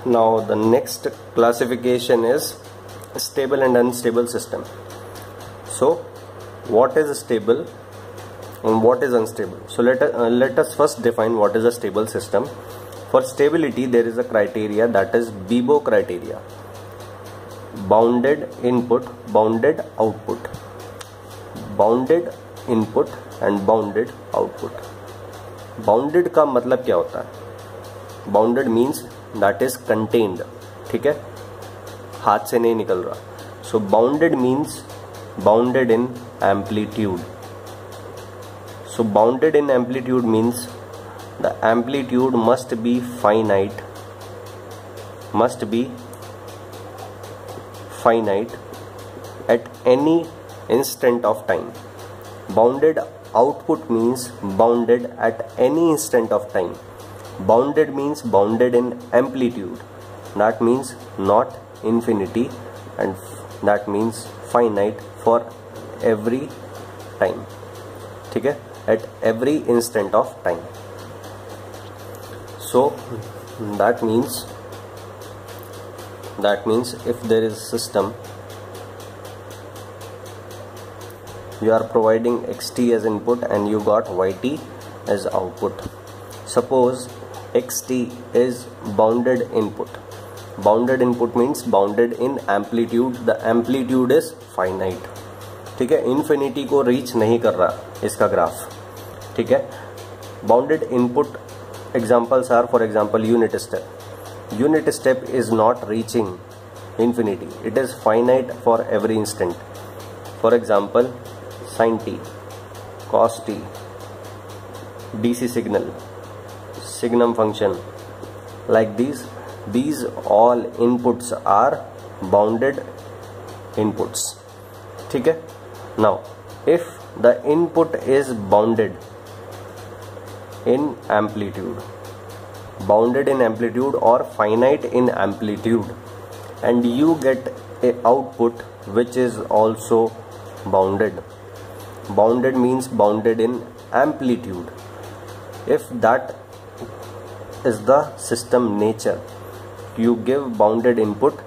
Now the next classification is stable and unstable system. So what is stable and what is unstable? So let us first define what is a stable system. For stability there is a criteria, that is Bibo criteria: bounded input, bounded output, bounded input and bounded output. Bounded का मतलब क्या होता है? Bounded means that is contained, ठीक है, हाथ से नहीं निकल रहा. So bounded means bounded in amplitude. So bounded in amplitude means the amplitude must be finite, at any instant of time. Bounded output means bounded at any instant of time. Bounded means bounded in amplitude, that means not infinity, and that means finite for every time, ठीक है, at every instant of time. So that means if there is a system, you are providing xt as input and you got yt as output. Suppose xt is bounded input. Bounded input means bounded in amplitude. The amplitude is finite, ठीक है, infinity को reach नहीं कर रहा इसका graph, ठीक है. Bounded input examples are, for example, unit step. Unit step is not reaching infinity, it is finite for every instant. For example, sin t, cos t, DC signal, signum function, like these all inputs are bounded inputs, ठीक है. Now if the input is bounded in amplitude or finite in amplitude, and you get a output which is also bounded. Bounded means bounded in amplitude. If that is the system nature, you give bounded input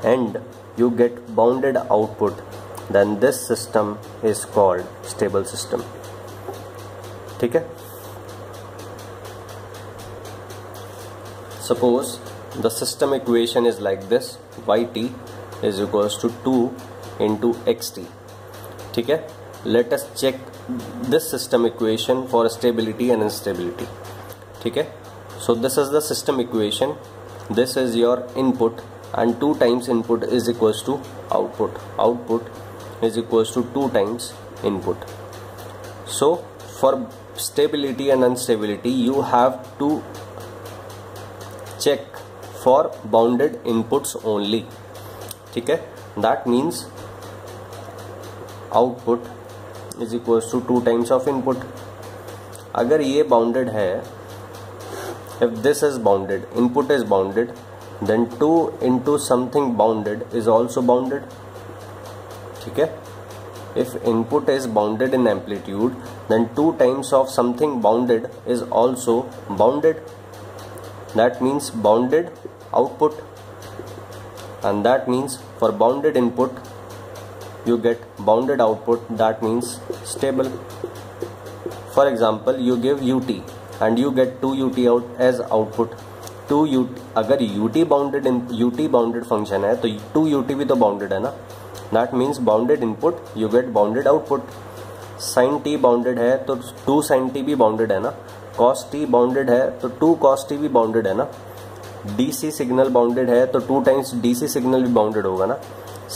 and you get bounded output, then this system is called stable system, ठीक है. Suppose the system equation is like this: yt is equals to 2 into xt, ठीक है. Let us check this system equation for stability and instability, ठीक है. So this is the system equation, this is your input, and 2 times input is equals to output. Output is equals to 2 times input. So for stability and instability you have to check for bounded inputs only, ठीक है. That means output is equals to 2 times of input. अगर ये bounded है, if this is bounded, input is bounded, then 2 into something bounded is also bounded, ठीक है. If input is bounded in amplitude, then 2 times of something bounded is also bounded. That means bounded output, and that means for bounded input you get bounded output, that means stable. For example, you give ut and you get 2 ut out as output. 2 ut, अगर ut bounded function है तो 2 ut भी तो bounded है ना. That means bounded input you get bounded output. sin t bounded है तो 2 sin t भी bounded है ना. cos t bounded है तो 2 cos t भी bounded है ना. DC सिग्नल bounded है तो 2 times DC सिग्नल भी bounded होगा ना.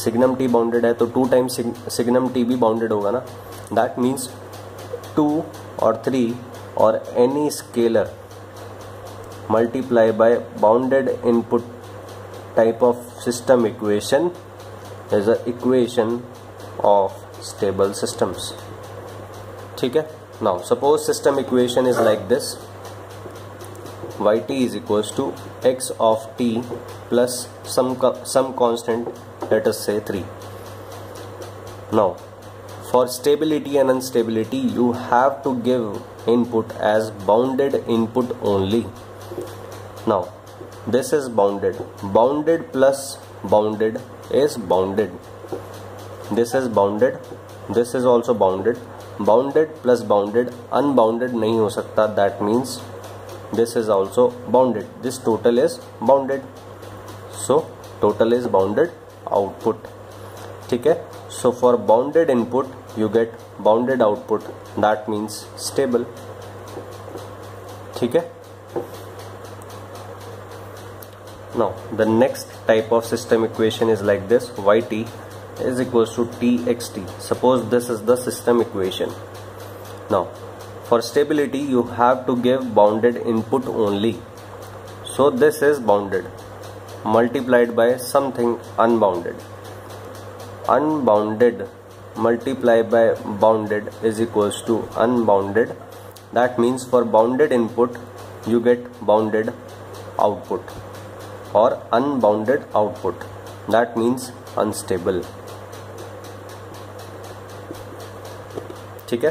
signum t bounded है तो 2 times signum t भी bounded होगा ना. That means 2 or 3 or any scalar multiply by bounded input type of system equation is a equation of stable systems, ठीक है. Now suppose system equation is like this: yt is equals to x of t plus some constant, let us say 3. Now for stability and instability you have to give input as bounded input only. Now this is bounded. Bounded plus bounded is bounded. This is bounded. This is also bounded. Bounded plus bounded unbounded नहीं हो सकता. That means this is also bounded. This total is bounded. So total is bounded output. ठीक है. So for bounded input you get bounded output. That means stable. ठीक है. Now the next type of system equation is like this. Yt is equals to txt. Suppose this is the system equation. Now for stability you have to give bounded input only. So this is bounded multiplied by something unbounded. Unbounded multiplied by bounded is equals to unbounded. That means for bounded input you get bounded output or unbounded output. That means unstable. ठीक है.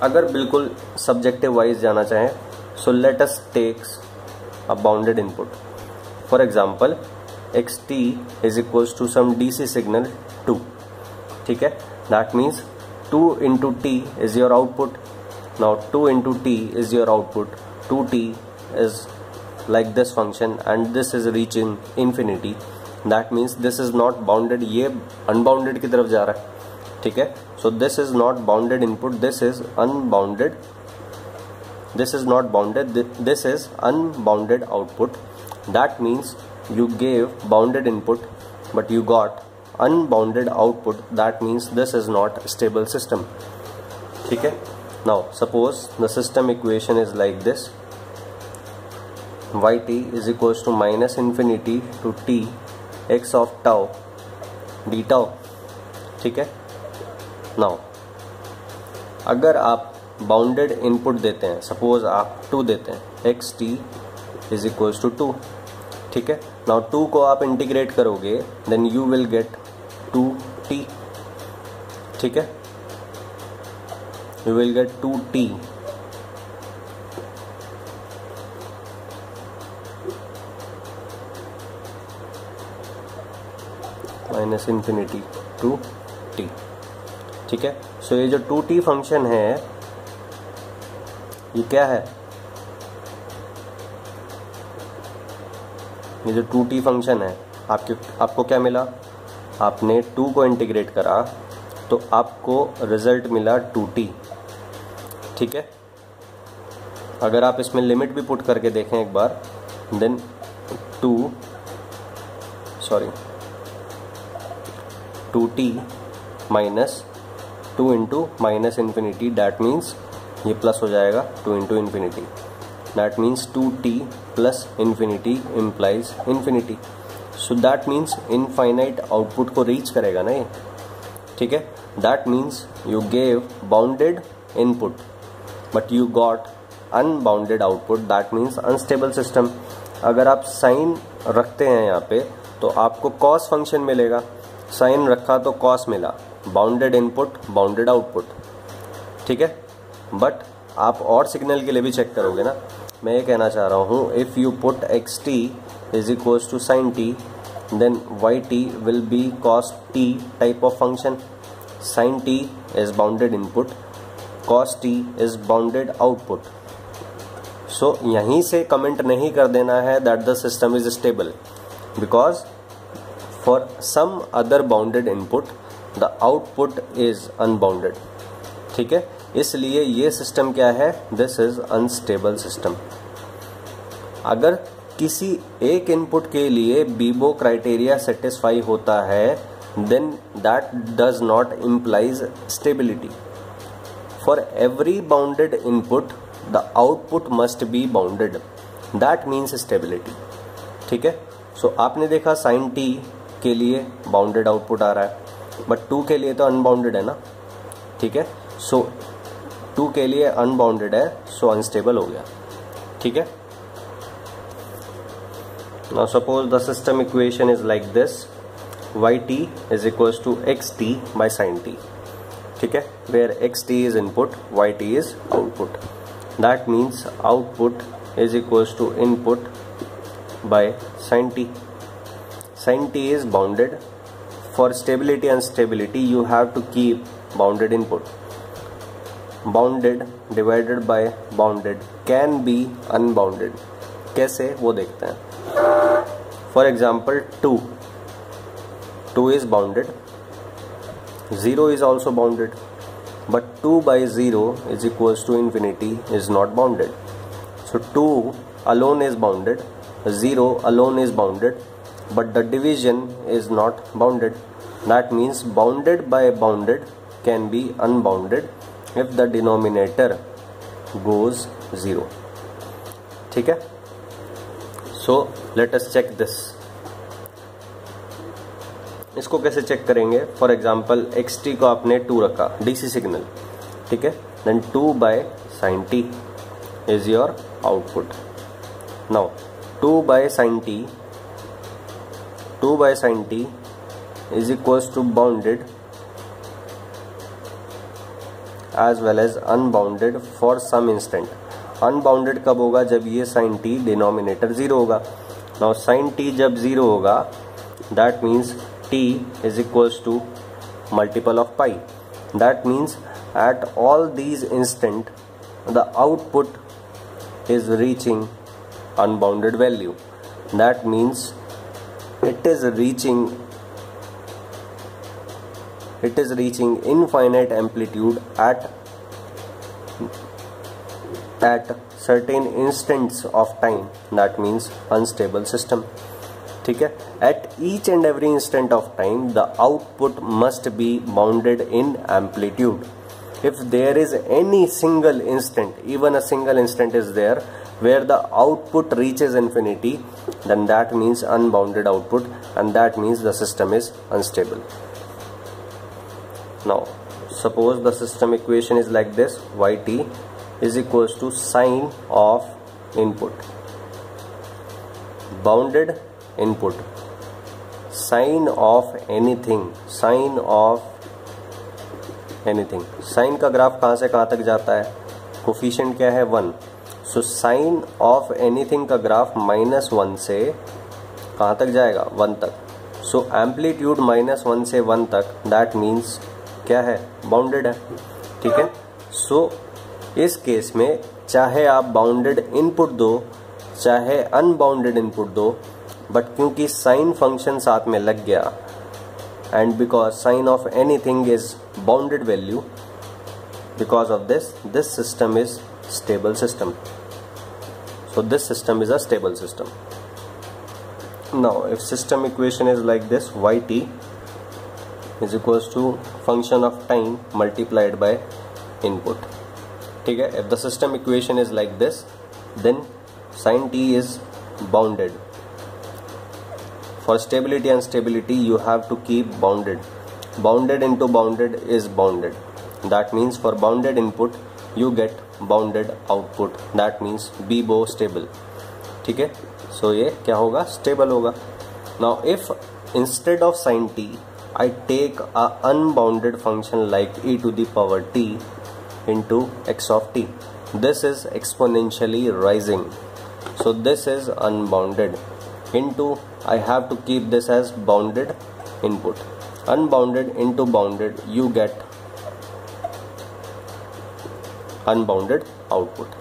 अगर बिल्कुल subjective wise जाना चाहें, so let us take a bounded input. For example xt is equals to some DC signal 2. ठीक है. That means 2 into t is your output. Now 2 into t is your output. 2t is like this function and this is reaching infinity. That means this is not bounded. ये unbounded की तरफ जा रहा है. ठीक है. So this is not bounded input. This is unbounded. This is not bounded. This is unbounded output. That means you gave bounded input but you got unbounded output. That means this is not a stable system. ठीक है. Now suppose the system equation is like this. Yt is equals to minus infinity to t x of tau d tau. ठीक है. Now अगर आप bounded input देते हैं, suppose आप 2 देते हैं, xt इज इक्वल्स टू 2. ठीक है. नाउ 2 को आप इंटीग्रेट करोगे then you will get 2t. ठीक है. You will get 2t. Minus infinity to t. ठीक है. सो ये जो 2t फंक्शन है ये क्या है? ये जो 2t फंक्शन है आपको क्या मिला? आपने 2 को इंटीग्रेट करा तो आपको रिजल्ट मिला 2t. ठीक है. अगर आप इसमें लिमिट भी पुट करके देखें एक बार then 2t minus 2 into minus infinity. That means ये प्लस हो जाएगा 2 into infinity. That means 2t plus infinity implies infinity. So that means infinite output को रीच करेगा ना ये. ठीक है. That means you gave bounded input but you got unbounded output. That means unstable system. अगर आप साइन रखते हैं यहाँ पे तो आपको कॉस फंक्शन मिलेगा. साइन रखा तो कॉस मिला. Bounded input bounded output. ठीक है. बट आप और सिग्नल के लिए भी चेक करोगे ना. मैं ये कहना चाह रहा हूँ if you put xt is equals to sine t then yt will be cos t type of function. Sine t is bounded input, cos t is bounded output. So यहीं से कमेंट नहीं कर देना है that the system is stable because for some other bounded input the output is unbounded. ठीक है. इसलिए ये सिस्टम क्या है? This is unstable system. अगर किसी एक इनपुट के लिए बीबो क्राइटेरिया सेटिस्फाई होता है then that does not implies stability. For every bounded input the output must be bounded. That means stability. ठीक है. सो आपने देखा साइन t के लिए बाउंडेड आउटपुट आ रहा है बट 2 के लिए तो अनबाउंडेड है ना. ठीक है. सो 2 के लिए अनबाउंडेड है सो अनस्टेबल हो गया. ठीक है. Now suppose the system equation is like this. yt is equals to xt by sin t. ठीक है. Where xt is input yt is output. That means output is equals to input by sin t. Sin t is bounded. For stability and stability you have to keep bounded input. Bounded divided by bounded can be unbounded. कैसे वो देखते हैं. For example 2 is bounded, 0 is also bounded, but 2 by 0 is equals to infinity is not bounded. So 2 alone is bounded, 0 alone is bounded, but the division is not bounded. That means bounded by bounded can be unbounded if the denominator goes 0. ठीक है. So let us check this. इसको कैसे check करेंगे. For example xt को आपने 2 रखा, DC signal, ठीक है. Then 2 by sine t is your output. Now 2 by sine t is equals to bounded as well as unbounded for some instant. Unbounded कब होगा? जब ये साइन टी डिनोमिनेटर 0 होगा. नाउ साइन टी जब 0 होगा, that means t is equals to multiple of pi. That means at all these instant the output is reaching unbounded value. That means it is reaching infinite amplitude at certain instants of time. That means unstable system. ठीक है. At each and every instant of time the output must be bounded in amplitude. If there is any single instant, even a single instant is there where the output reaches infinity, then that means unbounded output, and that means the system is unstable. Now suppose the system equation is like this. Yt is equals to sine of input, bounded input, sine of anything. Sine का graph कहाँ से कहाँ तक जाता है? Coefficient क्या है? 1. So sine of anything का ग्राफ -1 से कहाँ तक जाएगा? 1 तक. सो एम्पलीट्यूड -1 से 1 तक, दैट मीन्स क्या है? बाउंडेड है. ठीक है. सो इस केस में चाहे आप बाउंडेड इनपुट दो चाहे अनबाउंडेड इनपुट दो, बट क्योंकि साइन फंक्शन साथ में लग गया, and because sine of anything is bounded value, because of this system is stable system. So this system is a stable system. Now if system equation is like this, yt is equals to function of time multiplied by input. ठीक है. If the system equation is like this, then sin t is bounded. For stability and stability you have to keep bounded. Bounded into bounded is bounded. That means for bounded input you get bounded output. That means BBO stable. ठीक है. So ये क्या होगा? Stable होगा. Now if instead of sin t I take a unbounded function like e to the power t into x of t, this is exponentially rising. So this is unbounded into, I have to keep this as bounded input. Unbounded into bounded, you get unbounded output.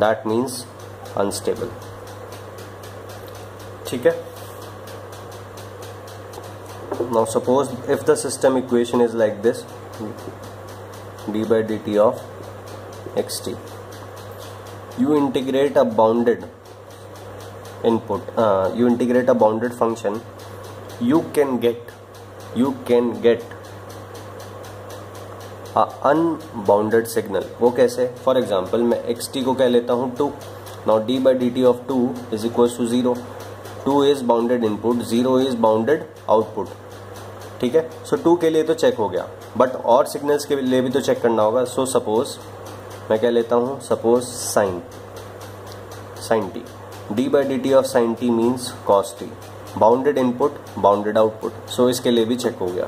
That means unstable. ठीक है. Now suppose if the system equation is like this, d by dt of xt, you integrate a bounded input, you integrate a bounded function, you can get a unbounded signal. वो कैसे? For example मैं xt को क्या लेता हूँ? 2. Now d by dt of 2 is equals to 0. 2 is bounded input, 0 is bounded output. ठीक है. सो 2 के लिए तो चेक हो गया, बट और सिग्नल्स के लिए भी तो चेक करना होगा. सो सपोज मैं क्या लेता हूँ? Suppose sine t. d by dt of sin t means cos t. Bounded input, bounded output. So इसके लिए भी चेक हो गया.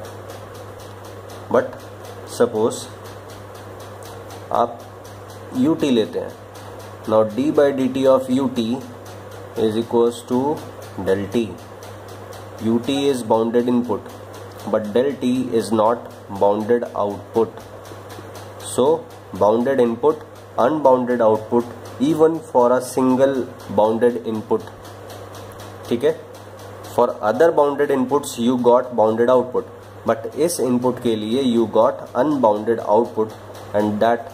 बट सपोज आप ut लेते हैं. Now d by dt of ut is equals to del t. ut is bounded input but del t is not bounded output. So bounded input, unbounded output even for a single bounded input. ठीक है, for other bounded inputs you got bounded output, but इस input के लिए you got unbounded output and that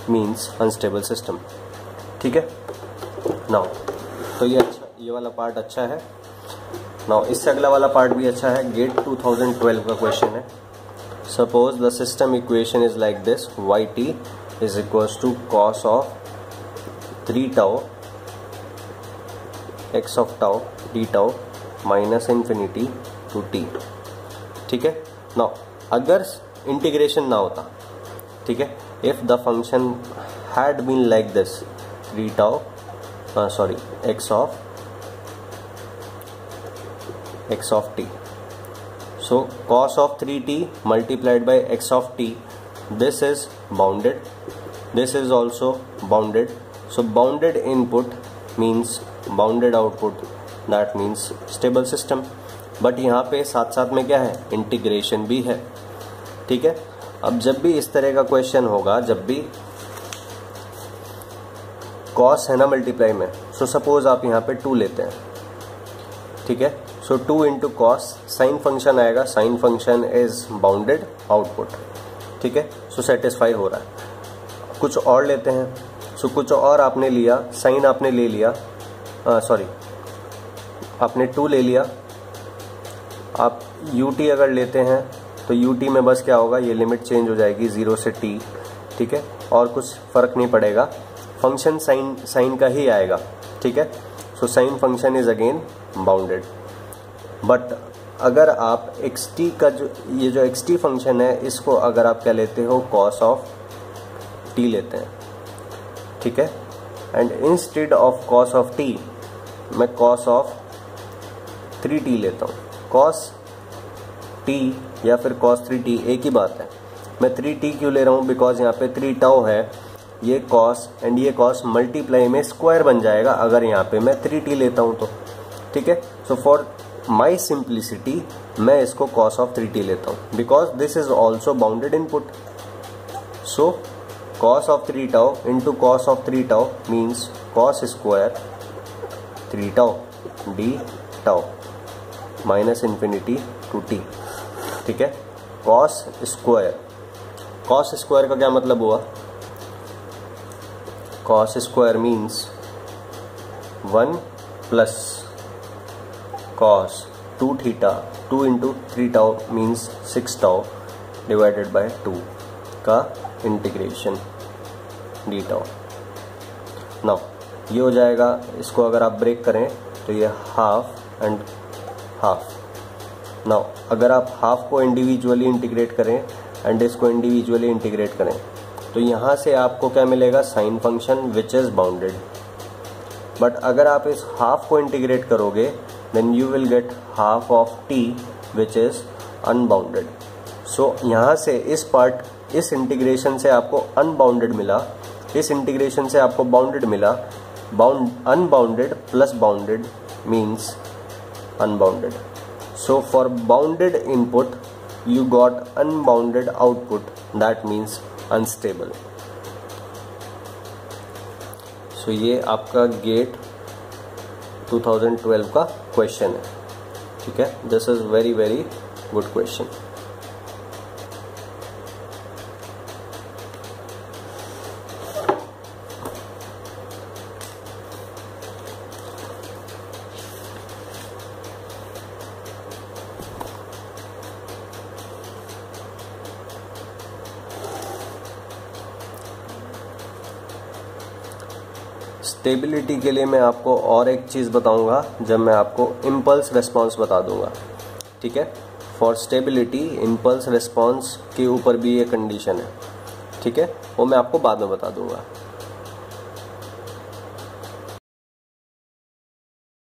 means unstable system. ठीक है, now तो ये अच्छा, ये वाला पार्ट अच्छा है. नाउ इससे अगला वाला पार्ट भी अच्छा है. गेट 2012 का क्वेश्चन है. Suppose the system equation is like this, y t is equals to cos of 3 tau x of tau d tau minus infinity to t. ठीक है, नाउ अगर इंटीग्रेशन ना होता, ठीक है, if the function had been like this 3 tau x of t, so cos of 3t multiplied by x of t, this is bounded, this is also bounded, so bounded input means bounded output, that means stable system. But यहाँ पे साथ साथ में क्या है, integration भी है. ठीक है, अब जब भी इस तरह का क्वेश्चन होगा, जब भी cos है ना मल्टीप्लाई में, सो सपोज आप यहाँ पे 2 लेते हैं. ठीक है, सो 2 इंटू कॉस, साइन फंक्शन आएगा, sine function is bounded output. ठीक है, सो सेटिस्फाई हो रहा है. कुछ और लेते हैं, सो कुछ और आपने लिया, साइन आपने ले लिया, आपने 2 ले लिया. आप ut अगर लेते हैं तो ut में बस क्या होगा, ये लिमिट चेंज हो जाएगी 0 से t. ठीक है, और कुछ फर्क नहीं पड़ेगा, फंक्शन साइन का ही आएगा. ठीक है, so sine function is again bounded. But अगर आप xt का ये जो xt फंक्शन है, इसको अगर आप क्या लेते हो, cos ऑफ t लेते हैं. ठीक है, and instead of cos of t मैं cos ऑफ 3t लेता हूँ. cos t या फिर cos 3t एक ही बात है. मैं 3t क्यों ले रहा हूँ, बिकॉज यहाँ पे 3 टाउ है, ये cos एंड ये cos मल्टीप्लाई में स्क्वायर बन जाएगा अगर यहाँ पे मैं 3t लेता हूँ तो. ठीक है, सो फॉर माई सिंप्लिसिटी मैं इसको cos ऑफ 3t लेता हूँ, because this is also bounded input. So cos of 3 tau into cos of 3 tau means cos square 3 tau d tau minus infinity to t. ठीक है, cos square का क्या मतलब हुआ, cos square means 1 plus cos 2 theta 2 into 3 tau means 6 tau divided by 2 का integration D tau. Now ये हो जाएगा, इसको अगर आप ब्रेक करें तो ये हाफ एंड हाफ. नाउ अगर आप हाफ को इंडिविजुअली इंटीग्रेट करें एंड इसको इंडिविजुअली इंटीग्रेट करें तो यहाँ से आपको क्या मिलेगा, sine function which is bounded. But अगर आप इस हाफ को इंटीग्रेट करोगे then you will get half of t which is unbounded. So यहाँ से इस पार्ट, इस इंटीग्रेशन से आपको अनबाउंडेड मिला, इस इंटीग्रेशन से आपको बाउंडेड मिला. Unbounded plus bounded means unbounded. So for bounded input you got unbounded output, that means unstable. So ये आपका गेट 2012 का क्वेश्चन है. ठीक है, this is very very good question. Stability के लिए मैं आपको और एक चीज़ बताऊंगा जब मैं आपको इम्पल्स रिस्पांस बता दूंगा. ठीक है, फॉर स्टेबिलिटी इम्पल्स रिस्पांस के ऊपर भी ये कंडीशन है. ठीक है, वो मैं आपको बाद में बता दूंगा.